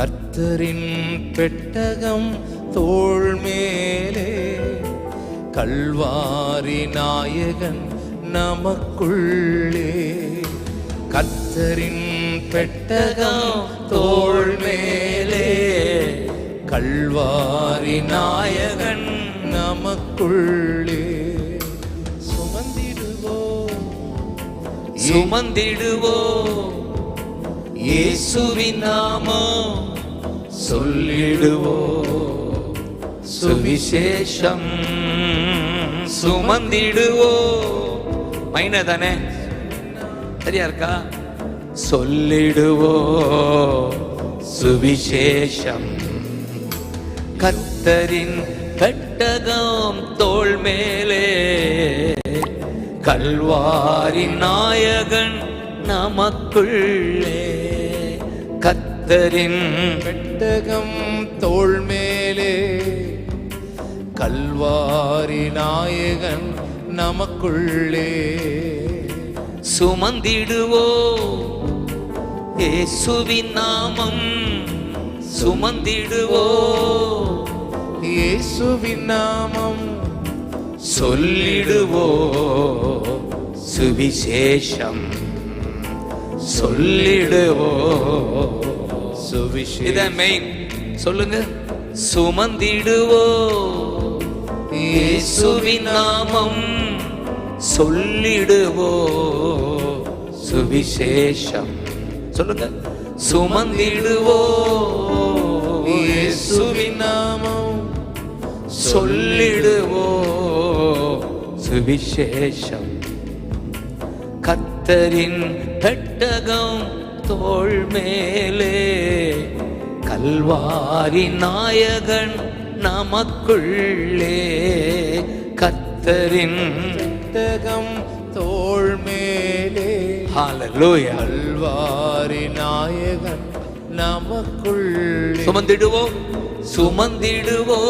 கர்த்தரின் பெட்டகம் தோள் மேலே, கல்வாரி நாயகன் நமக்குள்ளே. கர்த்தரின் பெட்டகம் தோள் மேலே, கல்வாரி நாயகன் நமக்குள்ளே. சுமந்திடுவோ இயேசுவின் நாமம் சொல்லிடுவோ, சுவிசேஷம் சுமந்திடுவோ. மைன தானே, சரியா இருக்கா? சொல்லிடுவோ சுவிசேஷம். கர்த்தரின் பெட்டகம் தோள் மேலே, கல்வாரி நாயகன் நமக்குள்ளே. கர்த்தரின் பெட்டகம் தோள் மேலே, கல்வாரி நாயகன் நமக்குள்ளே. சுமந்திடுவோ இயேசுவின் நாமம் சுமந்திடுவோ, இயேசுவின் நாமம் சொல்லிடுவோ, சுவிசேஷம் சொல்லிடுவோ. சுவிசேஷம் இத மெயின் சொல்லுங்க. சுமந்திடுவோ இயேசுவின் நாமம் சொல்லிடுவோ, சுவிசேஷம் சொல்லுங்க. சுமந்திடுவோ இயேசுவின் நாமம் சொல்லிடுவோ, சுவிசேஷம். கர்த்தரின் பெட்டகம் தோள் மேலே, கல்வாரி நாயகன் நமக்குள்ளே. கர்த்தரின் பெட்டகம் தோள் மேலே, ஹல்லேலூயா, கல்வாரி நாயகன் நமக்குள்ளே. சுமந்திடுவோ சுமந்திடுவோ